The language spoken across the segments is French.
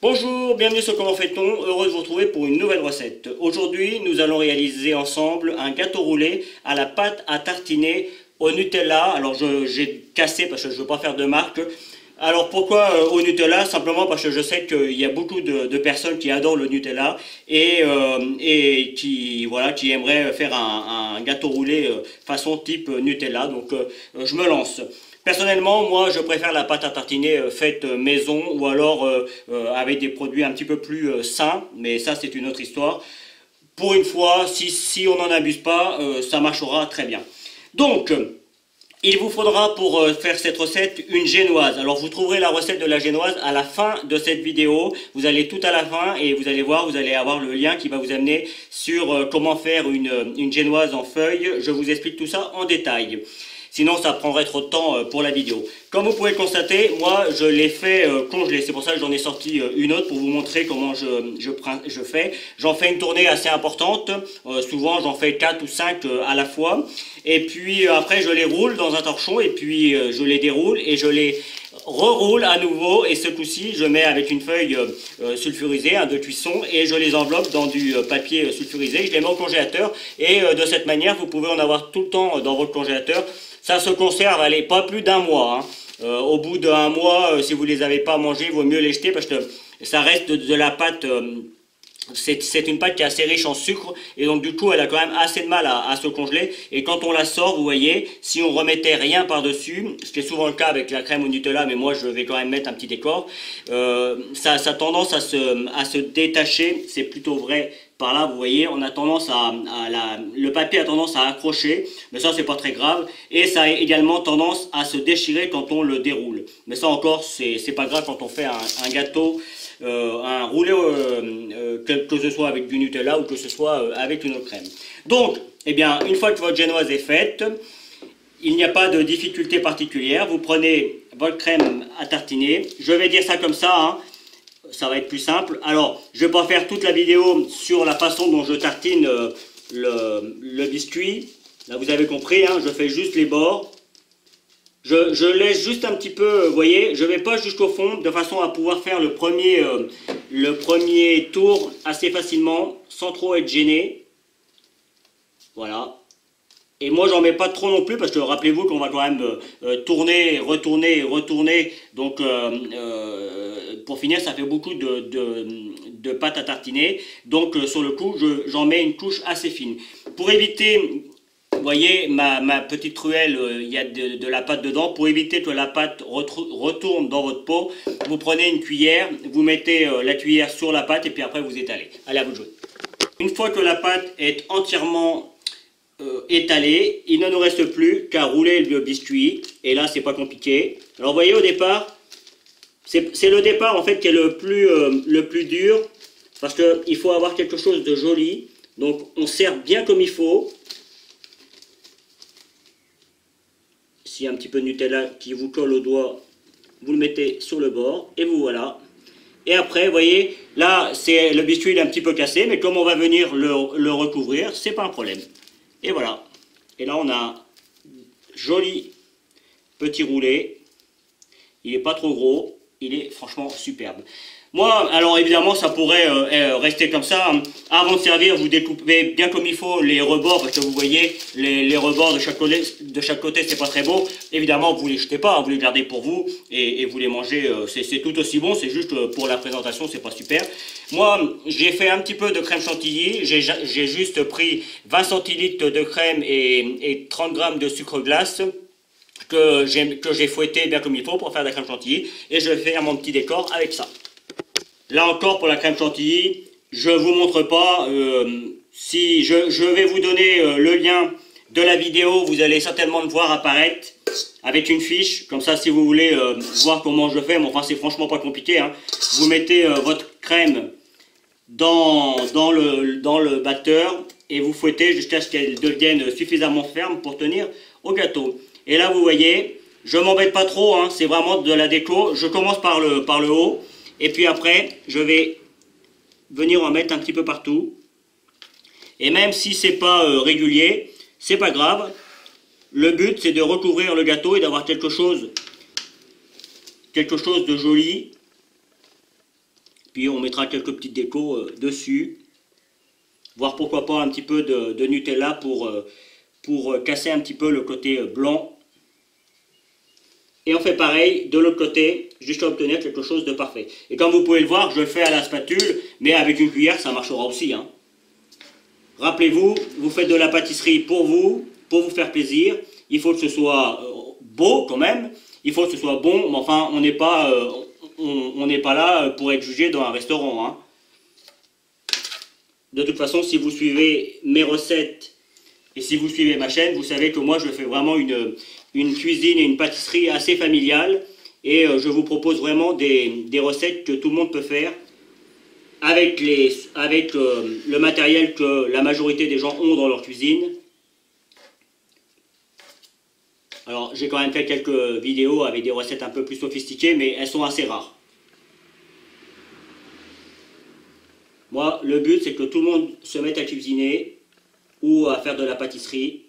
Bonjour, bienvenue sur Comment fait-on, heureux de vous retrouver pour une nouvelle recette. Aujourd'hui, nous allons réaliser ensemble un gâteau roulé à la pâte à tartiner au Nutella. Alors j'ai cassé parce que je ne veux pas faire de marque. Alors pourquoi au Nutella? Simplement parce que je sais qu'il y a beaucoup de personnes qui adorent le Nutella et qui, voilà, qui aimeraient faire un gâteau roulé façon type Nutella. Donc je me lance. Personnellement, moi, je préfère la pâte à tartiner faite maison ou alors avec des produits un petit peu plus sains, mais ça, c'est une autre histoire. Pour une fois, si on n'en abuse pas, ça marchera très bien. Donc, il vous faudra pour faire cette recette une génoise. Alors vous trouverez la recette de la génoise à la fin de cette vidéo. Vous allez tout à la fin et vous allez voir, vous allez avoir le lien qui va vous amener sur comment faire une génoise en feuilles. Je vous explique tout ça en détail. Sinon, ça prendrait trop de temps pour la vidéo. Comme vous pouvez le constater, moi, je l'ai fait congelé. C'est pour ça que j'en ai sorti une autre pour vous montrer comment je fais. J'en fais une tournée assez importante. Souvent, j'en fais 4 ou 5 à la fois. Et puis après, je les roule dans un torchon et puis je les déroule et je les reroule à nouveau. Et ce coup-ci, je mets avec une feuille sulfurisée, de cuisson, et je les enveloppe dans du papier sulfurisé. Je les mets au congélateur et de cette manière, vous pouvez en avoir tout le temps dans votre congélateur. Ça se conserve, allez, pas plus d'un mois. Au bout d'un mois, si vous ne les avez pas mangés, il vaut mieux les jeter parce que ça reste de la pâte. C'est une pâte qui est assez riche en sucre et donc du coup elle a quand même assez de mal à se congeler, et quand on la sort, vous voyez, si on remettait rien par dessus, ce qui est souvent le cas avec la crème au Nutella, mais moi je vais quand même mettre un petit décor, ça a tendance à se détacher. C'est plutôt vrai par là, vous voyez, on a tendance le papier a tendance à accrocher, mais ça c'est pas très grave, et ça a également tendance à se déchirer quand on le déroule, mais ça encore c'est pas grave quand on fait un gâteau, un roulé, que ce soit avec du Nutella ou que ce soit avec une autre crème. Donc, eh bien, une fois que votre génoise est faite, il n'y a pas de difficulté particulière. Vous prenez votre crème à tartiner. Je vais dire ça comme ça, hein. Ça va être plus simple. Alors, je ne vais pas faire toute la vidéo sur la façon dont je tartine le biscuit. Là, vous avez compris, hein, je fais juste les bords. Je laisse juste un petit peu, vous voyez, je ne vais pas jusqu'au fond, de façon à pouvoir faire le premier tour assez facilement, sans trop être gêné. Voilà. Et moi, j'en mets pas trop non plus, parce que rappelez-vous qu'on va quand même tourner, retourner, retourner. Donc, pour finir, ça fait beaucoup de pâte à tartiner. Donc, sur le coup, j'en mets une couche assez fine. Pour éviter... Vous voyez, ma petite truelle, il y a de la pâte dedans. Pour éviter que la pâte retourne dans votre pot, vous prenez une cuillère, vous mettez la cuillère sur la pâte et puis après vous étalez. Allez, à vous de jouer. Une fois que la pâte est entièrement étalée, il ne nous reste plus qu'à rouler le biscuit. Et là, c'est pas compliqué. Alors, vous voyez, au départ, c'est le départ en fait qui est le plus dur, parce qu'il faut avoir quelque chose de joli. Donc, on serre bien comme il faut. S'il y a un petit peu de Nutella qui vous colle au doigt, vous le mettez sur le bord et vous voilà. Et après, vous voyez, là, le biscuit il est un petit peu cassé, mais comme on va venir le recouvrir, c'est pas un problème. Et voilà. Et là, on a un joli petit roulé. Il n'est pas trop gros, il est franchement superbe. Moi, alors évidemment, ça pourrait rester comme ça. Avant de servir, vous découpez bien comme il faut les rebords, parce que vous voyez, les rebords de chaque côté, c'est pas très beau. Évidemment, vous les jetez pas, vous les gardez pour vous et vous les mangez. C'est tout aussi bon, c'est juste pour la présentation, c'est pas super. Moi, j'ai fait un petit peu de crème chantilly. J'ai juste pris 20 centilitres de crème et 30 grammes de sucre glace que j'ai fouetté bien comme il faut pour faire de la crème chantilly. Et je vais faire mon petit décor avec ça. Là encore, pour la crème chantilly, je ne vous montre pas. Si je vais vous donner le lien de la vidéo, vous allez certainement le voir apparaître avec une fiche. Comme ça, si vous voulez voir comment je fais, mais enfin, c'est franchement pas compliqué, hein. Vous mettez votre crème dans le batteur et vous fouettez jusqu'à ce qu'elle devienne suffisamment ferme pour tenir au gâteau. Et là, vous voyez, je m'embête pas trop, hein, c'est vraiment de la déco. Je commence par le haut. Et puis après, je vais venir en mettre un petit peu partout. Et même si c'est pas régulier, c'est pas grave. Le but, c'est de recouvrir le gâteau et d'avoir quelque chose de joli. Puis on mettra quelques petites décos dessus. Voire pourquoi pas un petit peu de Nutella pour casser un petit peu le côté blanc. Et on fait pareil de l'autre côté, jusqu'à obtenir quelque chose de parfait. Et comme vous pouvez le voir, je le fais à la spatule, mais avec une cuillère, ça marchera aussi. Hein. Rappelez-vous, vous faites de la pâtisserie pour vous faire plaisir. Il faut que ce soit beau quand même, il faut que ce soit bon, mais enfin, on n'est pas, pas là pour être jugé dans un restaurant. Hein. De toute façon, si vous suivez mes recettes et si vous suivez ma chaîne, vous savez que moi, je fais vraiment une cuisine et une pâtisserie assez familiale. Et je vous propose vraiment des recettes que tout le monde peut faire avec le matériel que la majorité des gens ont dans leur cuisine. Alors, j'ai quand même fait quelques vidéos avec des recettes un peu plus sophistiquées, mais elles sont assez rares. Moi, le but, c'est que tout le monde se mette à cuisiner ou à faire de la pâtisserie.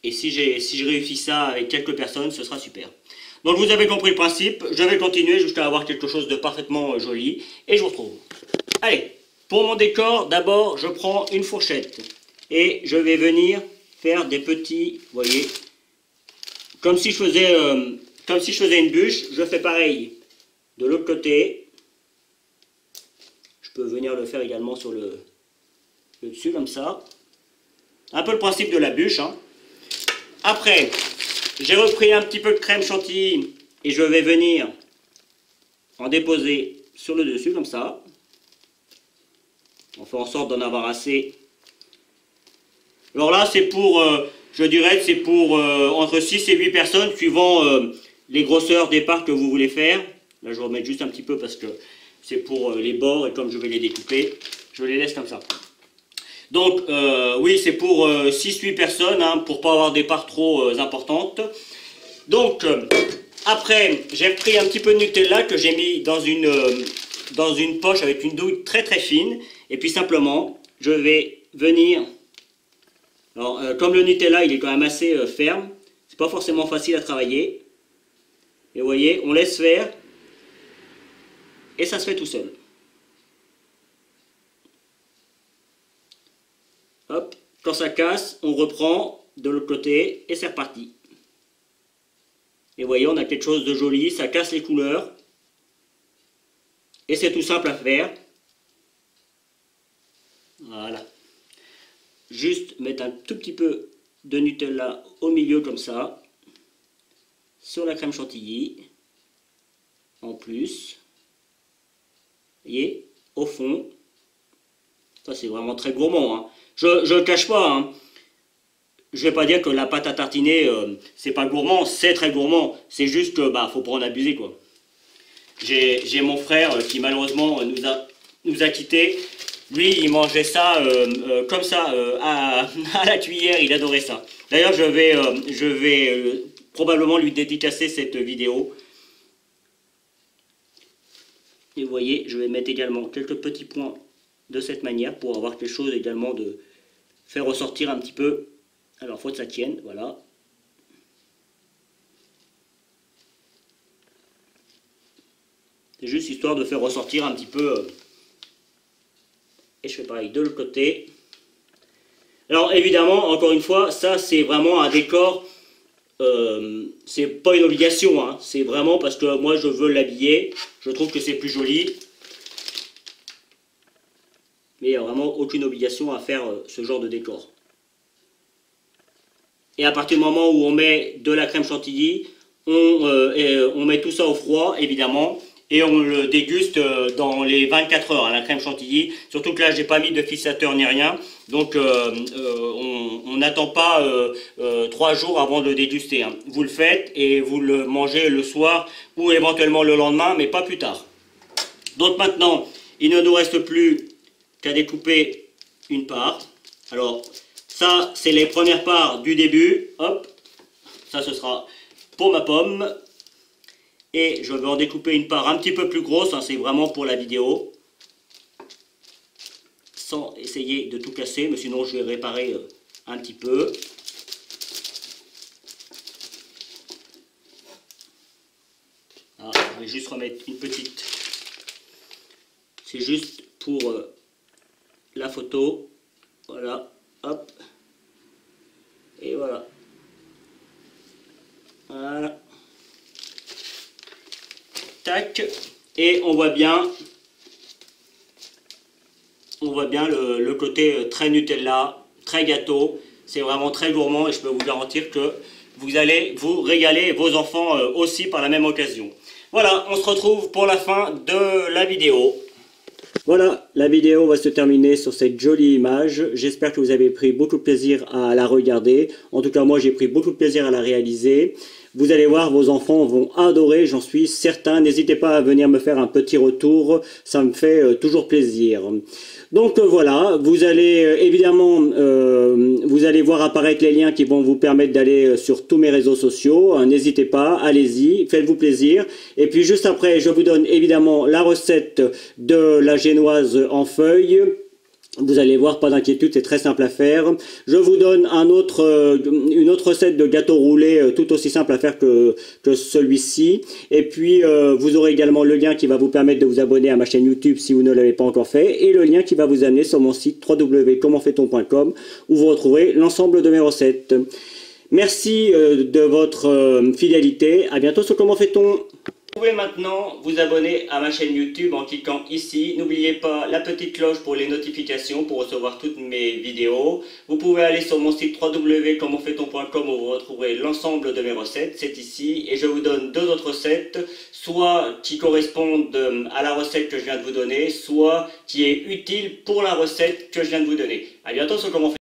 Et si je réussis ça avec quelques personnes, ce sera super. Donc vous avez compris le principe, je vais continuer jusqu'à avoir quelque chose de parfaitement joli. Et je vous retrouve. Allez, pour mon décor, d'abord, je prends une fourchette. Et je vais venir faire des petits, vous voyez, comme si je faisais une bûche, je fais pareil de l'autre côté. Je peux venir le faire également sur le dessus, comme ça. Un peu le principe de la bûche. Hein. Après, j'ai repris un petit peu de crème chantilly et je vais venir en déposer sur le dessus, comme ça. On fait en sorte d'en avoir assez. Alors là, c'est pour, je dirais, c'est pour entre 6 et 8 personnes, suivant les grosseurs des parts que vous voulez faire. Là, je vais remettre juste un petit peu parce que c'est pour les bords et comme je vais les découper, je les laisse comme ça. Donc, oui, c'est pour 6-8 personnes, hein, pour pas avoir des parts trop importantes. Donc, après, j'ai pris un petit peu de Nutella que j'ai mis dans une poche avec une douille très très fine. Et puis simplement, je vais venir... Alors, comme le Nutella, il est quand même assez ferme, c'est pas forcément facile à travailler. Et vous voyez, on laisse faire. Et ça se fait tout seul. Hop, quand ça casse, on reprend de l'autre côté et c'est reparti. Et vous voyez, on a quelque chose de joli, ça casse les couleurs. Et c'est tout simple à faire. Voilà. Juste mettre un tout petit peu de Nutella au milieu comme ça. Sur la crème chantilly. En plus. Vous voyez, au fond. Ça c'est vraiment très gourmand. Hein. Je ne le cache pas. Hein. Je ne vais pas dire que la pâte à tartiner, c'est pas gourmand, c'est très gourmand. C'est juste que faut pas en abuser, quoi. J'ai mon frère qui malheureusement nous a quittés. Lui, il mangeait ça comme ça, à la cuillère, il adorait ça. D'ailleurs, je vais probablement lui dédicacer cette vidéo. Et vous voyez, je vais mettre également quelques petits points de cette manière pour avoir quelque chose également de faire ressortir un petit peu. Alors, il faut que ça tienne, voilà. C'est juste histoire de faire ressortir un petit peu. Et je fais pareil de l'autre côté. Alors, évidemment, encore une fois, ça, c'est vraiment un décor. C'est pas une obligation, hein. C'est vraiment parce que moi, je veux l'habiller. Je trouve que c'est plus joli. Mais il n'y a vraiment aucune obligation à faire ce genre de décor. Et à partir du moment où on met de la crème chantilly, on met tout ça au froid, évidemment, et on le déguste dans les 24 heures, hein, la crème chantilly. Surtout que là, j'ai pas mis de fixateur ni rien, donc on n'attend pas 3 jours avant de le déguster. Hein. Vous le faites et vous le mangez le soir ou éventuellement le lendemain, mais pas plus tard. Donc maintenant, il ne nous reste plus qu'à découper une part. Alors, ça, c'est les premières parts du début. Hop, ça, ce sera pour ma pomme. Et je vais en découper une part un petit peu plus grosse. Hein, c'est vraiment pour la vidéo. Sans essayer de tout casser, mais sinon, je vais réparer un petit peu. Ah, je vais juste remettre une petite... C'est juste pour la photo. Voilà, hop. Et voilà. Voilà. Tac. Et on voit bien le côté très Nutella, très gâteau. C'est vraiment très gourmand et je peux vous garantir que vous allez vous régaler, vos enfants aussi par la même occasion. Voilà, on se retrouve pour la fin de la vidéo. Voilà, la vidéo va se terminer sur cette jolie image. J'espère que vous avez pris beaucoup de plaisir à la regarder. En tout cas, moi, j'ai pris beaucoup de plaisir à la réaliser. Vous allez voir, vos enfants vont adorer, j'en suis certain. N'hésitez pas à venir me faire un petit retour, ça me fait toujours plaisir. Donc voilà, vous allez évidemment, vous allez voir apparaître les liens qui vont vous permettre d'aller sur tous mes réseaux sociaux. N'hésitez pas, allez-y, faites-vous plaisir. Et puis juste après, je vous donne évidemment la recette de la génoise en feuilles. Vous allez voir, pas d'inquiétude, c'est très simple à faire. Je vous donne une autre recette de gâteau roulé tout aussi simple à faire que celui-ci. Et puis, vous aurez également le lien qui va vous permettre de vous abonner à ma chaîne YouTube si vous ne l'avez pas encore fait. Et le lien qui va vous amener sur mon site www.commentfaiton.com où vous retrouverez l'ensemble de mes recettes. Merci de votre fidélité. À bientôt sur Comment Fait-on. Vous pouvez maintenant vous abonner à ma chaîne YouTube en cliquant ici. N'oubliez pas la petite cloche pour les notifications pour recevoir toutes mes vidéos. Vous pouvez aller sur mon site www.commentfaiton.com où vous retrouverez l'ensemble de mes recettes. C'est ici et je vous donne deux autres recettes, soit qui correspondent à la recette que je viens de vous donner, soit qui est utile pour la recette que je viens de vous donner. À bientôt sur Comment Fait-on.